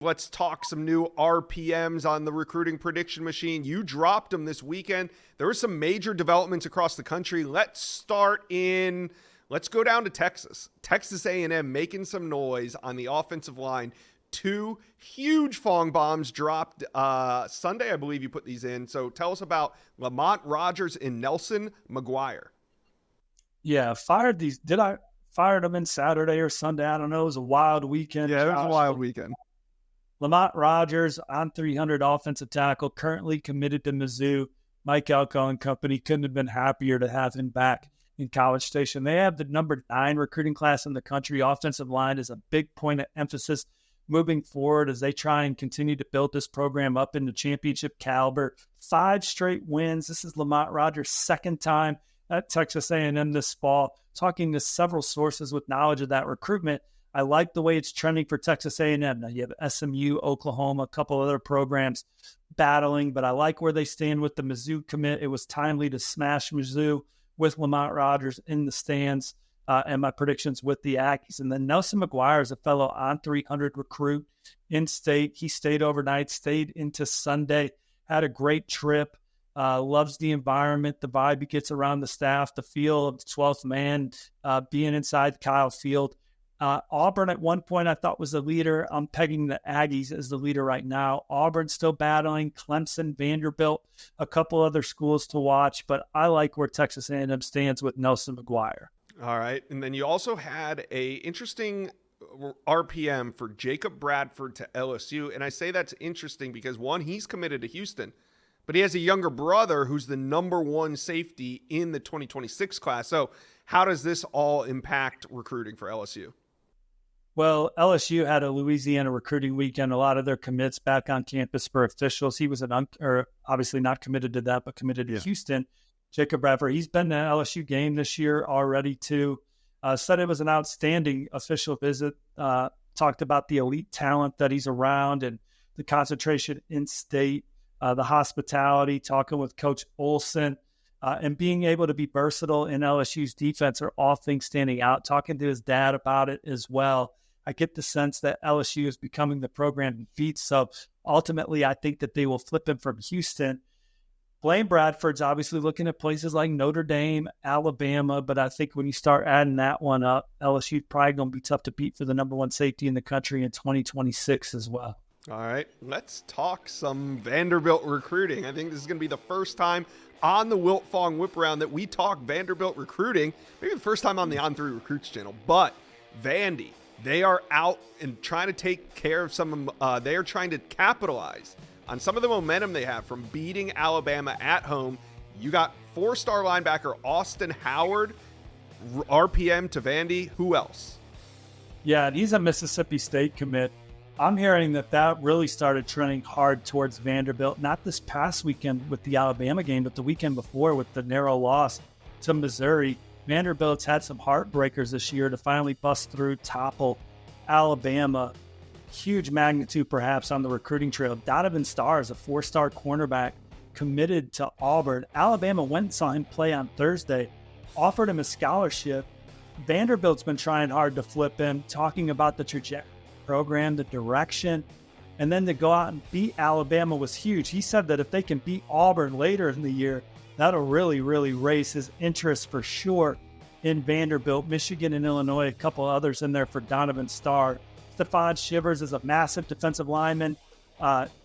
Let's talk some new RPMs on the recruiting prediction machine. You dropped them this weekend. There were some major developments across the country. Let's go down to Texas. Texas A&M making some noise on the offensive line. 2 huge Fong bombs dropped Sunday, I believe you put these in. So tell us about Lamont, Rogers, and Nelson Maguire. Yeah, fired these. Did I fire them in Saturday or Sunday? I don't know. It was a wild weekend. Yeah, it was a wild weekend. Lamont Rogers, on 300 offensive tackle, currently committed to Mizzou. Mike Elko and company couldn't have been happier to have him back in College Station. They have the number 9 recruiting class in the country. Offensive line is a big point of emphasis moving forward as they try and continue to build this program up into championship caliber. 5 straight wins. This is Lamont Rogers' second time at Texas A&M this fall. Talking to several sources with knowledge of that recruitment, I like the way it's trending for Texas A&M. Now you have SMU, Oklahoma, a couple other programs battling, but I like where they stand with the Mizzou commit. It was timely to smash Mizzou with Lamont Rogers in the stands, and my predictions with the Aggies. And then Nelson Maguire is a fellow on 300 recruit in state. He stayed overnight, stayed into Sunday, had a great trip, loves the environment, the vibe he gets around the staff, the feel of the 12th man, being inside Kyle Field. Auburn at one point I thought was the leader. I'm pegging the Aggies as the leader right now. Auburn still battling, Clemson, Vanderbilt, a couple other schools to watch, but I like where Texas A&M stands with Nelson Maguire. All right, and then you also had a interesting RPM for Jacob Bradford to LSU, and I say that's interesting because, one, he's committed to Houston, but he has a younger brother who's the number 1 safety in the 2026 class. So how does this all impact recruiting for LSU? Well, LSU had a Louisiana recruiting weekend. A lot of their commits back on campus for officials. He was obviously not committed to that, but committed to Houston. Jacob Bradford, he's been to an LSU game this year already too. Said it was an outstanding official visit. Talked about the elite talent that he's around and the concentration in state, the hospitality, talking with Coach Olson, and being able to be versatile in LSU's defense are all things standing out. Talking to his dad about it as well. I get the sense that LSU is becoming the program he beats. So ultimately, I think that they will flip him from Houston. Blaine Bradford's obviously looking at places like Notre Dame, Alabama, but I think when you start adding that one up, LSU's probably going to be tough to beat for the number 1 safety in the country in 2026 as well. All right, let's talk some Vanderbilt recruiting. I think this is going to be the first time on the Wiltfong Whip Around that we talk Vanderbilt recruiting, maybe the first time on the On3 Recruits channel, but Vandy, they are out and trying to take care of they are trying to capitalize on some of the momentum they have from beating Alabama at home. You got 4-star linebacker Austin Howard, RPM to Vandy. Who else? Yeah, and he's a Mississippi State commit. I'm hearing that really started trending hard towards Vanderbilt, not this past weekend with the Alabama game, but the weekend before with the narrow loss to Missouri. Vanderbilt's had some heartbreakers this year to finally bust through, topple Alabama. Huge magnitude perhaps on the recruiting trail. Donovan Starr is a 4-star cornerback committed to Auburn. Alabama went and saw him play on Thursday, offered him a scholarship. Vanderbilt's been trying hard to flip him, talking about the trajectory program, the direction, and then to go out and beat Alabama was huge. He said that if they can beat Auburn later in the year, that'll really, really raise his interest for sure in Vanderbilt. Michigan and Illinois, a couple others in there for Donovan Starr. Stephon Shivers is a massive defensive lineman,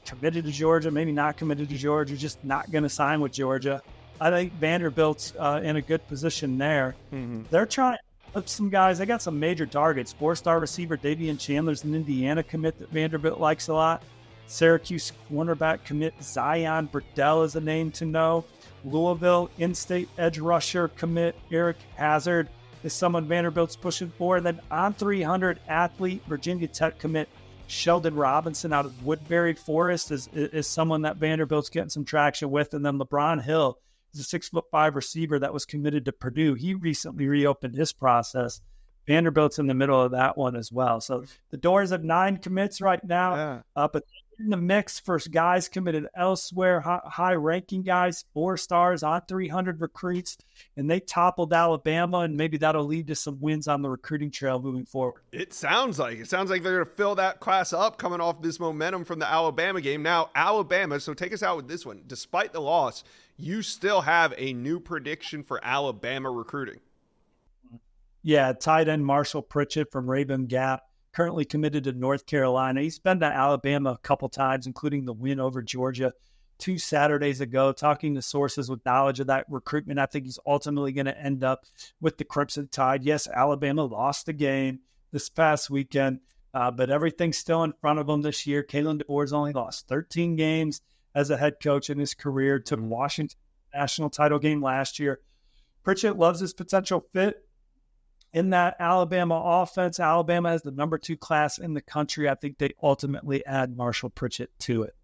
committed to Georgia, maybe not committed to Georgia, just not going to sign with Georgia. I think Vanderbilt's in a good position there. Mm-hmm. They're trying some guys. They got some major targets. 4-star receiver Davian Chandler's an Indiana commit that Vanderbilt likes a lot. Syracuse cornerback commit Zion Burdell is a name to know. Louisville in-state edge rusher commit Eric Hazard is someone Vanderbilt's pushing for. And then on 300 athlete Virginia Tech commit Sheldon Robinson out of Woodbury Forest is someone that Vanderbilt's getting some traction with. And then LeBron Hill is a 6'5" receiver that was committed to Purdue. He recently reopened his process. Vanderbilt's in the middle of that one as well. So the Doors have 9 commits right now, but in the mix for guys committed elsewhere, high-ranking guys, 4 stars on 300 recruits, and they toppled Alabama, and maybe that'll lead to some wins on the recruiting trail moving forward. It sounds like they're going to fill that class up coming off this momentum from the Alabama game. Now, Alabama, so take us out with this one. Despite the loss, you still have a new prediction for Alabama recruiting. Yeah, tight end Marshall Pritchett from Raven Gap, currently committed to North Carolina. He's been to Alabama a couple times, including the win over Georgia 2 Saturdays ago. Talking to sources with knowledge of that recruitment, I think he's ultimately going to end up with the Crimson Tide. Yes, Alabama lost the game this past weekend, but everything's still in front of them this year. Kalen DeBoer's only lost 13 games as a head coach in his career. Took Washington national title game last year. Pritchett loves his potential fit in that Alabama offense. Alabama has the number 2 class in the country. I think they ultimately add Marshall Pritchett to it.